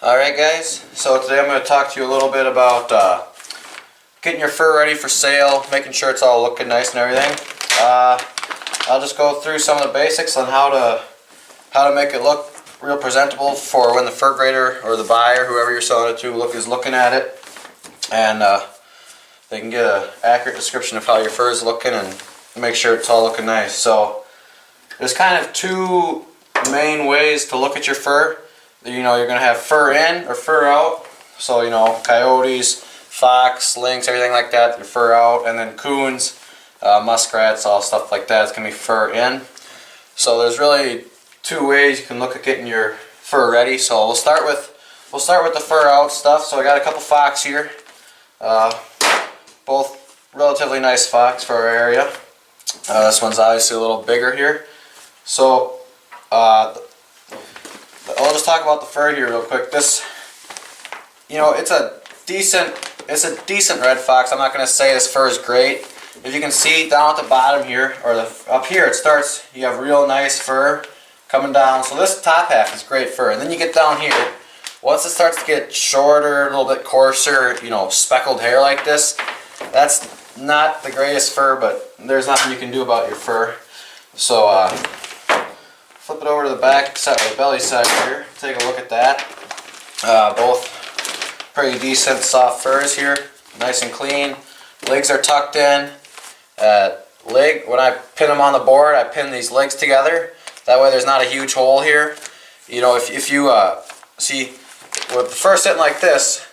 Alright guys, so today I'm going to talk to you a little bit about getting your fur ready for sale, making sure it's all looking nice and everything. I'll just go through some of the basics on how to make it look real presentable for when the fur grader or the buyer, whoever you're selling it to, is looking at it, and they can get an accurate description of how your fur is looking and make sure it's all looking nice. So there's kind of two main ways to look at your fur. You're going to have fur in or fur out. So, coyotes, fox, lynx, everything like that, your fur out. And then coons, muskrats, all stuff like that, it's going to be fur in. So there's really two ways you can look at getting your fur ready. So we'll start with the fur out stuff. So I got a couple fox here. Both relatively nice fox for our area. This one's obviously a little bigger here. So I'll just talk about the fur here real quick. This, it's a decent red fox. I'm not going to say this fur is great. If you can see down at the bottom here, or up here, you have real nice fur coming down. So this top half is great fur. And then you get down here, once it starts to get shorter, a little bit coarser, speckled hair like this, that's not the greatest fur, but there's nothing you can do about your fur. So flip it over to the back side, or the belly side here. Take a look at that. Both pretty decent soft furs here, nice and clean. Legs are tucked in. When I pin them on the board, I pin these legs together. That way, there's not a huge hole here. If you see with the fur sitting like this,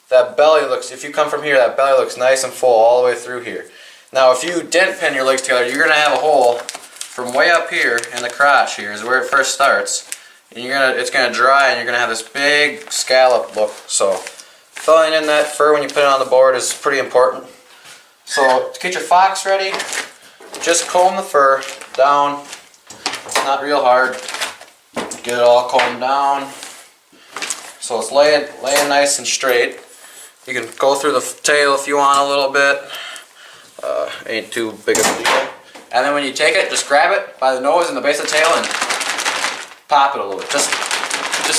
that belly looks. If you come from here, that belly looks nice and full all the way through here. Now, if you didn't pin your legs together, you're gonna have a hole from way up here in the crotch here is where it first starts, and it's gonna dry, and you're gonna have this big scallop look. So filling in that fur when you put it on the board is pretty important. So to get your fox ready, just comb the fur down. It's not real hard. Get it all combed down so it's laying nice and straight. You can go through the tail if you want a little bit. Ain't too big of a deal. And then when you take it, just grab it by the nose and the base of the tail and pop it a little bit. Just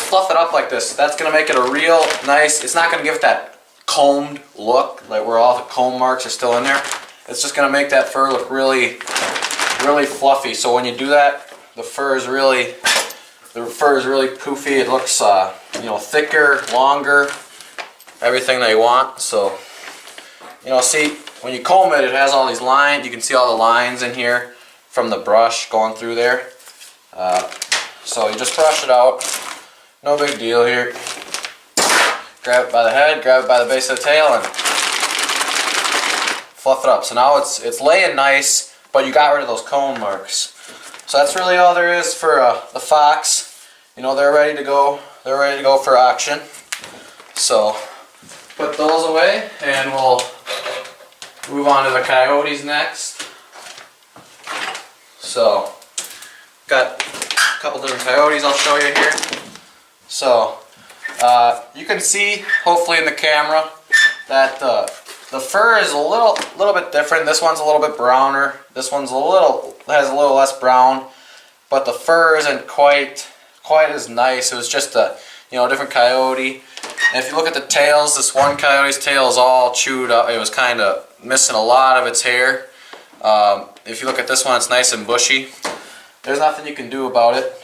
fluff it up like this. That's going to make it a real nice, it's not going to give it that combed look, like where all the comb marks are still in there. It's just going to make that fur look really, really fluffy. So when you do that, the fur is really poofy. It looks, thicker, longer, everything that you want. So, see, when you comb it, it has all these lines. You can see all the lines in here from the brush going through there. So you just brush it out. No big deal here. Grab it by the head, grab it by the base of the tail, and fluff it up. So now it's laying nice, but you got rid of those comb marks. So that's really all there is for the fox. They're ready to go. They're ready to go for auction. So put those away, and we'll move on to the coyotes next. So, got a couple different coyotes I'll show you here. So, you can see, hopefully in the camera, that the fur is a little bit different. This one's a little bit browner. This one's has a little less brown, but the fur isn't quite as nice. It was just a different coyote. And if you look at the tails, this one coyote's tail is all chewed up. It was kind of missing a lot of its hair. If you look at this one, it's nice and bushy. There's nothing you can do about it.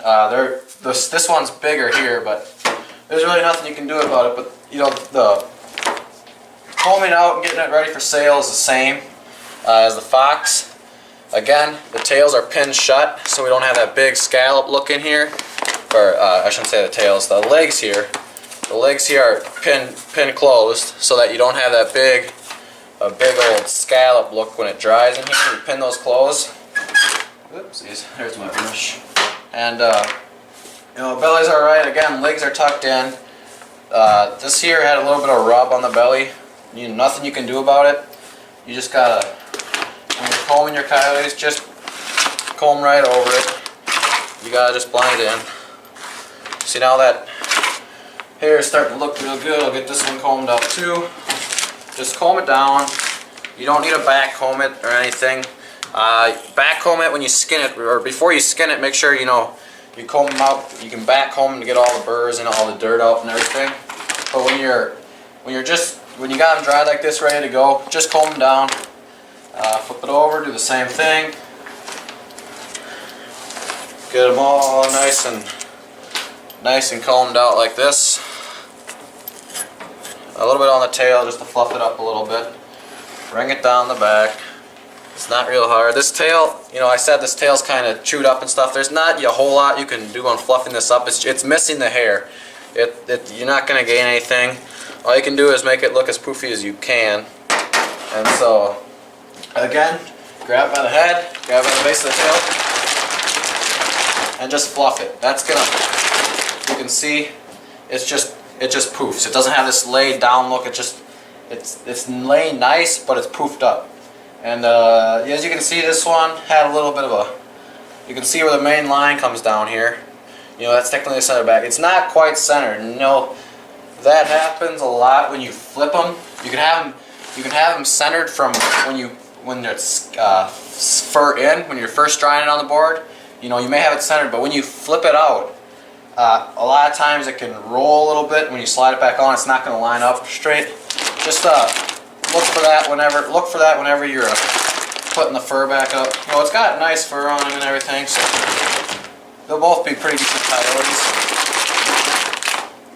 This one's bigger here, but there's really nothing you can do about it. But the combing out and getting it ready for sale is the same as the fox. Again, the tails are pinned shut, so we don't have that big scallop look in here. Or I shouldn't say the tails. The legs here. The legs here are pinned closed, so that you don't have that big old scallop look when it dries in here. You pin those closed. Oopsies, there's my brush. And belly's alright. Again, legs are tucked in. This here had a little bit of rub on the belly. Nothing you can do about it. You just gotta, when you're combing your coyotes, just comb right over it. You gotta just blend it in. See, now that hair is starting to look real good, I'll get this one combed out too. Just comb it down. You don't need to back comb it or anything. Back comb it when you skin it, or before you skin it, make sure you you comb them out. You can back comb them to get all the burrs and all the dirt out and everything. But when you got them dried like this, ready to go, just comb them down. Flip it over, do the same thing. Get them all nice and combed out like this. A little bit on the tail just to fluff it up a little bit. Bring it down the back. It's not real hard. This tail, you know, I said this tail's kind of chewed up and stuff. There's not a whole lot you can do on fluffing this up. It's missing the hair. You're not going to gain anything. All you can do is make it look as poofy as you can. And so, again, grab it by the head, grab it by the base of the tail, and just fluff it. That's gonna, you can see, it just poofs. It doesn't have this laid down look. It's laying nice, but it's poofed up. And as you can see, this one had a little bit of a, you can see where the main line comes down here. You know, that's technically the center back. It's not quite centered. No, that happens a lot when you flip them. You can have them centered from when it's fur in, when you're first drying it on the board. You know, you may have it centered, but when you flip it out, a lot of times it can roll a little bit. When you slide it back on, it's not going to line up straight. Just look for that whenever you're putting the fur back up. You know, it's got nice fur on them and everything, so they'll both be pretty decent coyotes.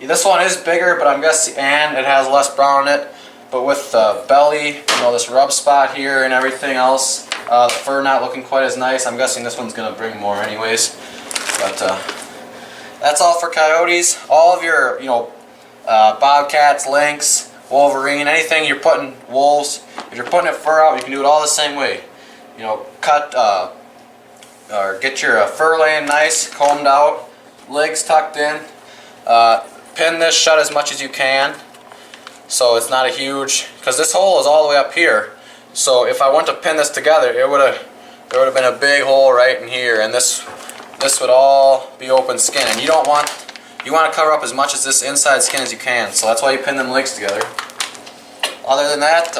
This one is bigger, but I'm guessing, and it has less brown in it. But with the belly, you know, this rub spot here and everything else, the fur not looking quite as nice, I'm guessing this one's going to bring more anyways. But that's all for coyotes. All of your, you know, bobcats, lynx, wolverine, anything you're putting, wolves, if you're putting it fur out, you can do it all the same way. You know, cut or get your fur laying nice, combed out, legs tucked in. Pin this shut as much as you can, so it's not a huge, because this hole is all the way up here. So if I went to pin this together, there would have been a big hole right in here, and this would all be open skin. And you want to cover up as much of this inside skin as you can. So that's why you pin them legs together. Other than that,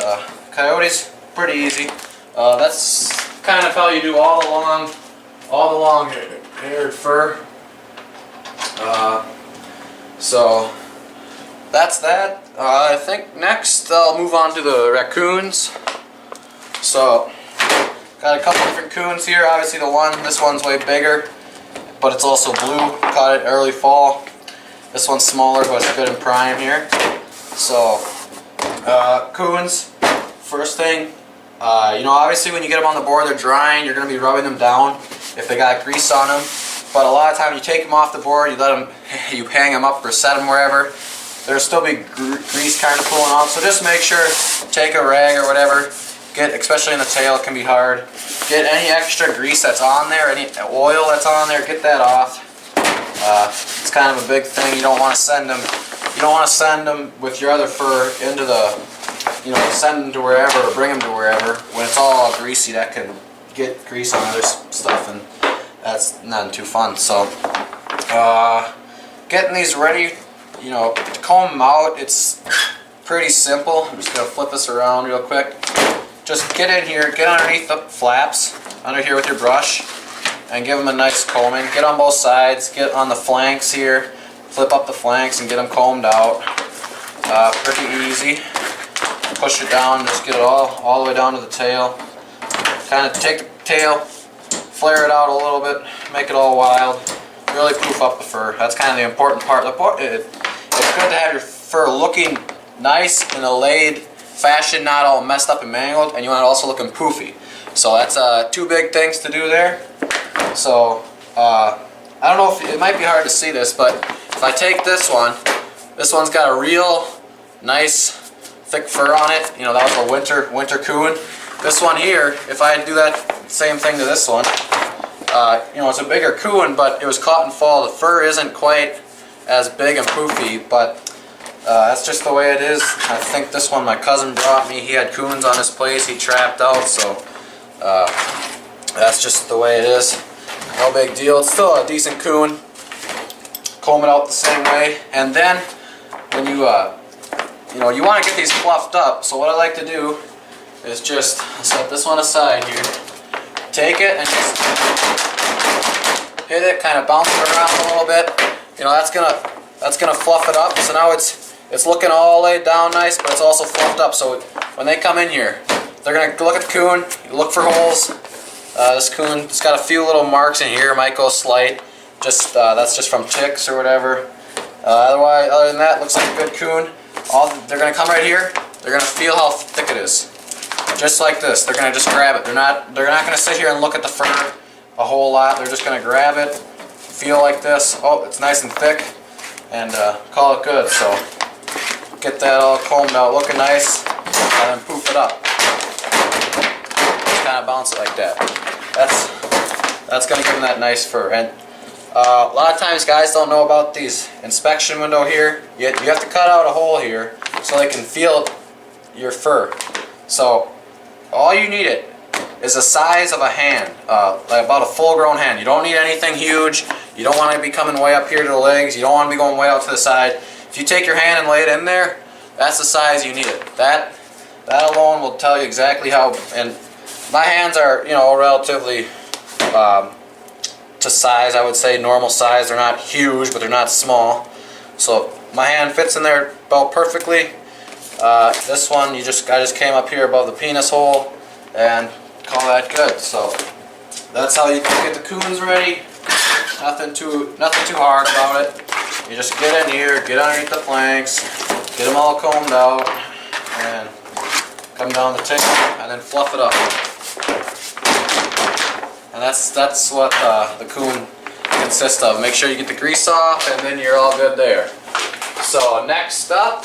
coyotes, pretty easy. That's kind of how you do all the long haired fur. So that's that. I think next I'll move on to the raccoons. So got a couple different coons here. Obviously this one's way bigger, but it's also blue. Caught it early fall. This one's smaller, but it's good in prime here. So coons, first thing, you know, obviously when you get them on the board, they're drying. You're going to be rubbing them down if they got grease on them. But a lot of times you take them off the board, you hang them up or set them wherever. There'll still be grease kind of pulling off. So just make sure, take a rag or whatever, especially in the tail, it can be hard. Get any extra grease that's on there, any oil that's on there, get that off. It's kind of a big thing. You don't want to send them with your other fur into the, you know, send them to wherever or bring them to wherever. When it's all greasy, that can get grease on other stuff, and that's not too fun. So getting these ready, you know, to comb them out, it's pretty simple. I'm just going to flip this around real quick. Just get in here, get underneath the flaps, under here with your brush, and give them a nice combing. Get on both sides, get on the flanks here, flip up the flanks and get them combed out. Pretty easy. Push it down, just get it all the way down to the tail. Kind of take the tail, flare it out a little bit, make it all wild. Really poof up the fur. That's kind of the important part. It's good to have your fur looking nice in a laid fashion, not all messed up and mangled, and you want it also looking poofy. So that's two big things to do there. So I don't know if it might be hard to see this, but if I take this one's got a real nice thick fur on it. You know, that was a winter coon. This one here, if I do that same thing to this one, you know, it's a bigger coon, but it was caught in fall. The fur isn't quite as big and poofy, but that's just the way it is. I think this one my cousin brought me. He had coons on his place. He trapped out, so that's just the way it is. No big deal. It's still a decent coon. Comb it out the same way, and then when you you know, you want to get these fluffed up. So what I like to do is just set this one aside here. Take it and just hit it, kind of bounce it around a little bit. You know, that's gonna fluff it up. So now it's looking all laid down nice, but it's also fluffed up. So when they come in here, they're gonna look at the coon, look for holes. This coon, it's got a few little marks in here, might go slight. Just that's just from ticks or whatever. Other than that, looks like a good coon. They're gonna come right here. They're gonna feel how thick it is, just like this. They're gonna just grab it. They're not gonna sit here and look at the fur a whole lot. They're just gonna grab it, feel like this. Oh, it's nice and thick, and call it good. So get that all combed out, looking nice, and then poof it up. Just kind of bounce it like that. That's gonna give them that nice fur. And a lot of times guys don't know about these inspection window here. You have to cut out a hole here so they can feel your fur. So all you need it is the size of a hand, like about a full-grown hand. You don't need anything huge. You don't want to be coming way up here to the legs. You don't want to be going way out to the side. If you take your hand and lay it in there, that's the size you need it. That alone will tell you exactly how. And my hands are, you know, relatively to size, I would say normal size. They're not huge, but they're not small. So my hand fits in there about perfectly. This one, I just came up here above the penis hole and call that good. So that's how you get the coons ready. Nothing too hard about it. You just get in here, get underneath the flanks, get them all combed out, and come down the tail, and then fluff it up. And that's what the coon consists of. Make sure you get the grease off, and then you're all good there. So next up,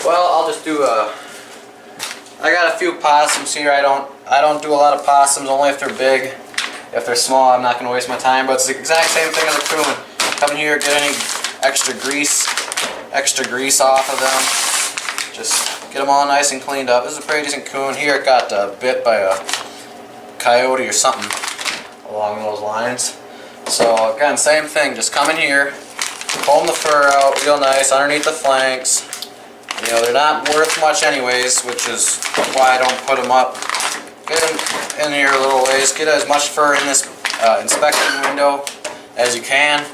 well, I'll just do I got a few possums here. I don't do a lot of possums, only if they're big. If they're small, I'm not going to waste my time. But it's the exact same thing as a coon. Come in here, get any extra grease off of them. Just get them all nice and cleaned up. This is a pretty decent coon. Here it got bit by a coyote or something along those lines. So again, same thing. Just come in here, comb the fur out real nice underneath the flanks. You know, they're not worth much anyways, which is why I don't put them up. Get them in here a little ways. Get as much fur in this inspection window as you can.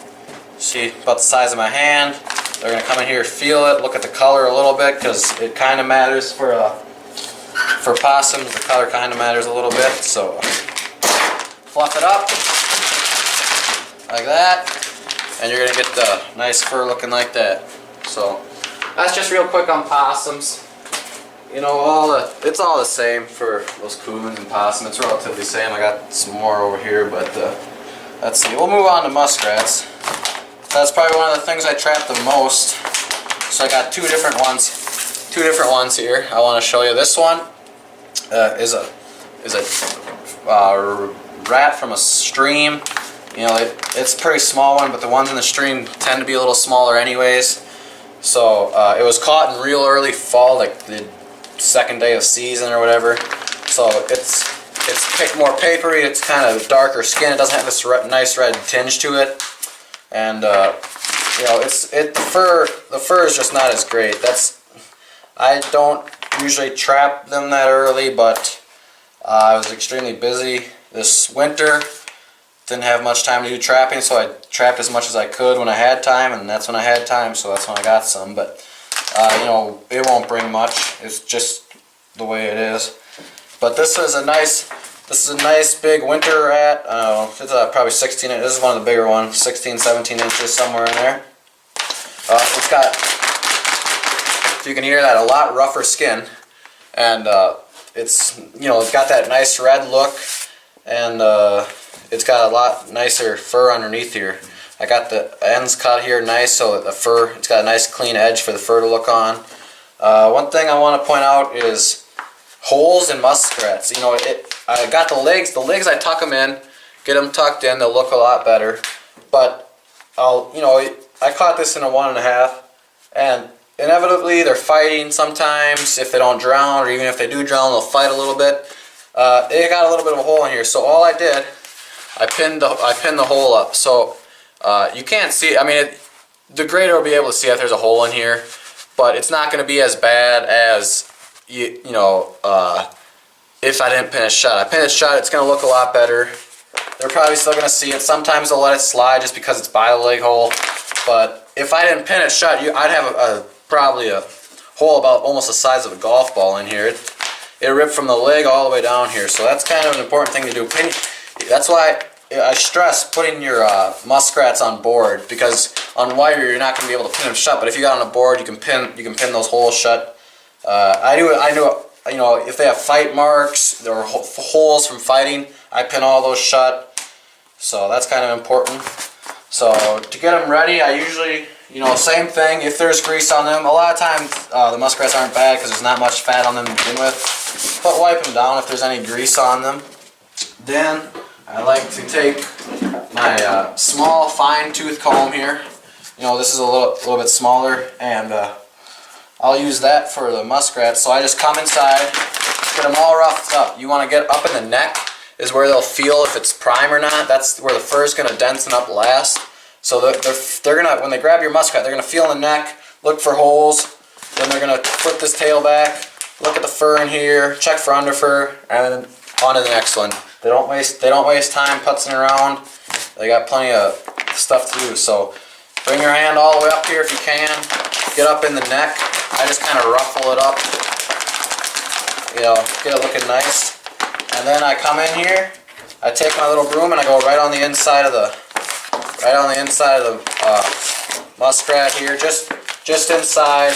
See, about the size of my hand. They're going to come in here, feel it, look at the color a little bit, because it kind of matters for possums. The color kind of matters a little bit. So fluff it up like that, and you're going to get the nice fur looking like that. So that's just real quick on possums. You know, it's all the same for those coons and possum. It's relatively the same. I got some more over here, but let's see. We'll move on to muskrats. That's probably one of the things I trap the most. So I got two different ones here. I want to show you. This one is a rat from a stream. You know, it's a pretty small one, but the ones in the stream tend to be a little smaller anyways. So it was caught in real early fall, like the second day of season or whatever. So it's more papery. It's kind of darker skin. It doesn't have this nice red tinge to it. And you know, the fur is just not as great. I don't usually trap them that early, but I was extremely busy this winter. Didn't have much time to do trapping, so I trapped as much as I could when I had time, and that's when I had time, so that's when I got some. But you know, it won't bring much. It's just the way it is. But this is a nice big winter rat. It's probably 16 inches. This is one of the bigger ones, 16, 17 inches, somewhere in there. It's got, if you can hear that, a lot rougher skin, and it's, you know, it's got that nice red look, and it's got a lot nicer fur underneath here. I got the ends cut here nice, so that the fur, it's got a nice clean edge for the fur to look on. One thing I want to point out is holes in muskrats. You know, I got the legs. The legs, I tuck them in, get them tucked in. They'll look a lot better. But you know, I caught this in a 1.5, and inevitably they're fighting sometimes. If they don't drown, or even if they do drown, they'll fight a little bit. It got a little bit of a hole in here, so all I did, I pinned the hole up. So you can't see. I mean, the grader will be able to see if there's a hole in here, but it's not going to be as bad as you know if I didn't pin it shut. I pin it shut, it's going to look a lot better. they're probably still gonna see it. Sometimes they'll let it slide just because it's by the leg hole. But if I didn't pin it shut, I'd have probably a hole about almost the size of a golf ball in here. It ripped from the leg all the way down here, so that's kind of an important thing to do. That's why I stress putting your muskrats on board, because on wire you're not going to be able to pin them shut. But if you got on a board, you can pin those holes shut. I know, you know, if they have fight marks or holes from fighting, I pin all those shut. So that's kind of important. So to get them ready, I usually, you know, same thing. If there's grease on them, a lot of times the muskrats aren't bad because there's not much fat on them to begin with. But wipe them down if there's any grease on them. Then I like to take my small fine tooth comb here. You know, this is a little bit smaller, and I'll use that for the muskrats. So I just come inside, get them all roughed up. You want to get up in the neck is where they'll feel if it's prime or not. That's where the fur is going to densen up last. So they're gonna, when they grab your muskrat, they're gonna feel in the neck, look for holes. Then they're gonna flip this tail back, look at the fur in here, check for under fur, and then on to the next one. They don't waste time putzing around. They got plenty of stuff to do. So bring your hand all the way up here if you can. Get up in the neck. I just kind of ruffle it up. You know, get it looking nice. And then I come in here. I take my little broom and I go right on the inside of the muskrat here, just inside,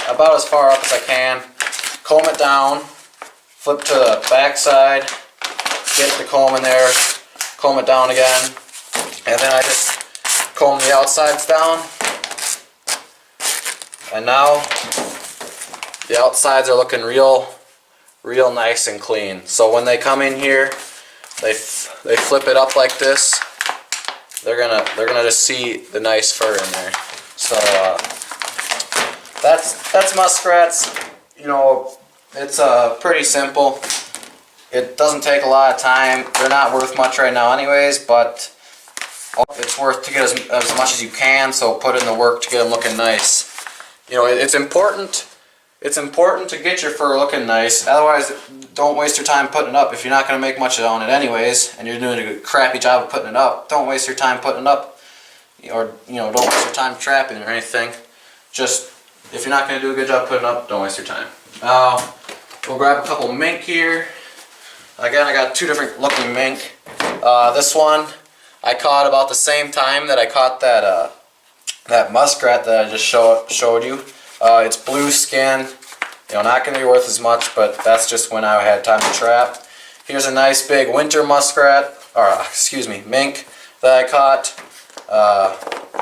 about as far up as I can. Comb it down, flip to the back side, get the comb in there, comb it down again, and then I just comb the outsides down. And now the outsides are looking real nice and clean. So when they come in here, they flip it up like this. They're gonna just see the nice fur in there. So that's muskrats. You know, it's pretty simple. It doesn't take a lot of time. They're not worth much right now, anyways. But it's worth to get as much as you can. So put in the work to get them looking nice. You know, it's important. It's important to get your fur looking nice. Otherwise, don't waste your time putting it up. If you're not going to make much on it anyways, and you're doing a crappy job of putting it up, don't waste your time putting it up. Or, you know, don't waste your time trapping or anything. Just, if you're not going to do a good job putting it up, don't waste your time. We'll grab a couple mink here. Again, I got two different looking mink. This one I caught about the same time that I caught that muskrat that I just showed you. It's blue skin, you know, not going to be worth as much, but that's just when I had time to trap. Here's a nice big winter muskrat, or excuse me, mink that I caught.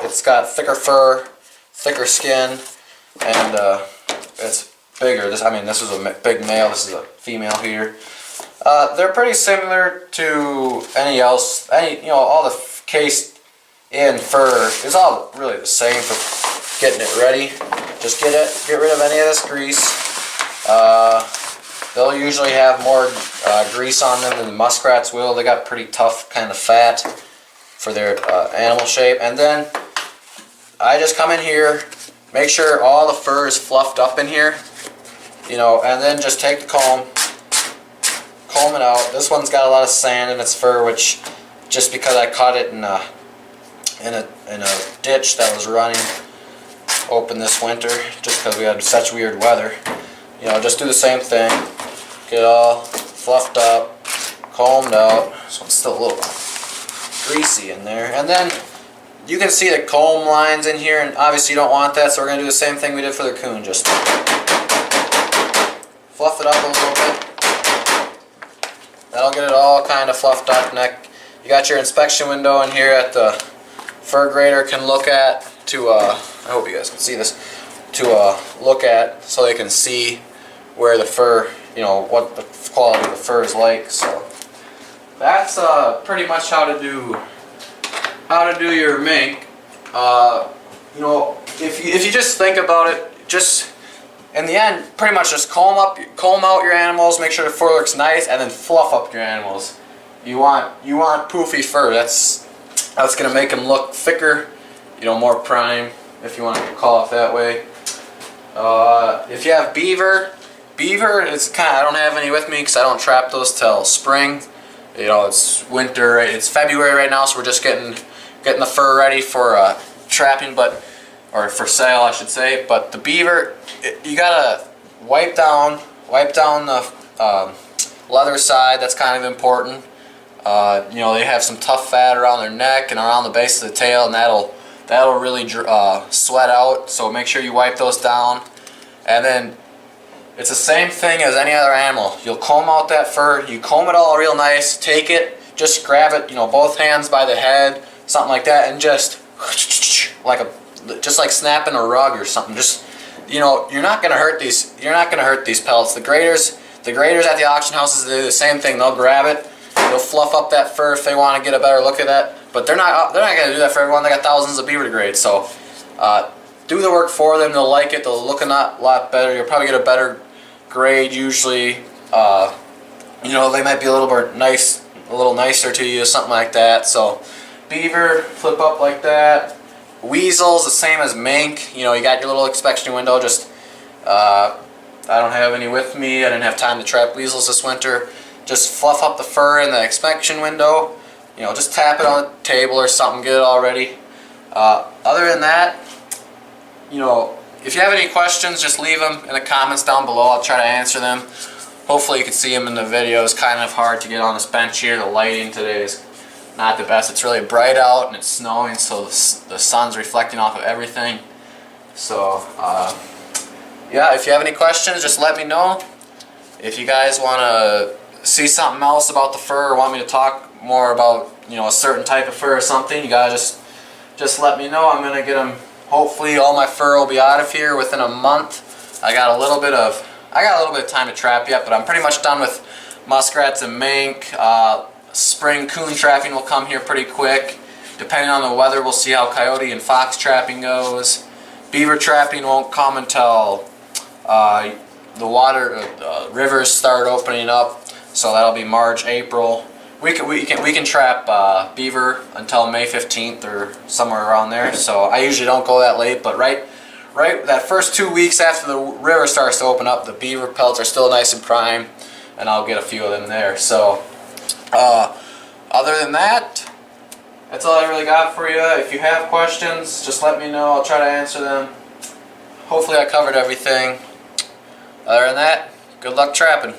It's got thicker fur, thicker skin, and it's bigger. This was a big male. This is a female here. They're pretty similar to you know, all the cased in fur is all really the same for getting it ready. Just get rid of any of this grease. They'll usually have more grease on them than the muskrats will. They got pretty tough kind of fat for their animal shape. And then I just come in here, make sure all the fur is fluffed up in here, you know, and then just take the comb it out. This one's got a lot of sand in its fur, which just because I caught it in a ditch that was running open this winter, just because we had such weird weather. You know, just do the same thing. Get it all fluffed up, combed out. This one's still a little greasy in there. And then you can see the comb lines in here, and obviously you don't want that, so we're going to do the same thing we did for the coon. Just fluff it up a little bit. That'll get it all kind of fluffed up. Neck. You got your inspection window in here at the fur grader can look at to I hope you guys can see this, to look at so they can see where the fur, you know, what the quality of the fur is like. So that's pretty much how to do your mink. You know, if you just think about it, just in the end, pretty much just comb out your animals, make sure the fur looks nice, and then fluff up your animals. You want poofy fur. That's gonna make them look thicker, you know, more prime, if you want to call it that way. If you have beaver, it's I don't have any with me because I don't trap those till spring. You know, it's winter. It's February right now, so we're just getting the fur ready for trapping, or for sale, I should say. But the beaver, you gotta wipe down the leather side. That's kind of important. You know, they have some tough fat around their neck and around the base of the tail, and that'll really sweat out. So make sure you wipe those down. And then it's the same thing as any other animal. You'll comb out that fur. You comb it all real nice. Take it, just grab it, you know, both hands by the head, something like that, and just like snapping a rug or something. Just, you know, you're not gonna hurt these pellets. The graders at the auction houses, they do the same thing. They'll grab it, they'll fluff up that fur if they want to get a better look at that. But they're not gonna do that for everyone. They got thousands of beaver to grade, so do the work for them. They'll like it. They'll look a lot better. You'll probably get a better grade usually. You know, they might be a little nicer to you, something like that. So beaver, flip up like that. Weasels, the same as mink. You know, you got your little inspection window. Just I don't have any with me. I didn't have time to trap weasels this winter. Just fluff up the fur in the inspection window. You know, just tap it on the table or something, get it all ready. Other than that, you know, if you have any questions, just leave them in the comments down below. I'll try to answer them. Hopefully you can see them in the video. It's kind of hard to get on this bench here. The lighting today is not the best. It's really bright out and it's snowing, so the sun's reflecting off of everything. So yeah, if you have any questions, just let me know. If you guys want to see something else about the fur or want me to talk more about, you know, a certain type of fur or something, you gotta just let me know. I'm gonna get them. Hopefully all my fur will be out of here within a month. I got a little bit of time to trap yet, but I'm pretty much done with muskrats and mink. Spring coon trapping will come here pretty quick. Depending on the weather, we'll see how coyote and fox trapping goes. Beaver trapping won't come until the rivers start opening up, so that'll be March, April. We can trap beaver until May 15th or somewhere around there. So I usually don't go that late, but right that first 2 weeks after the river starts to open up, the beaver pellets are still nice and prime, and I'll get a few of them there. So other than that, that's all I really got for you. If you have questions, just let me know. I'll try to answer them. Hopefully I covered everything. Other than that, good luck trapping.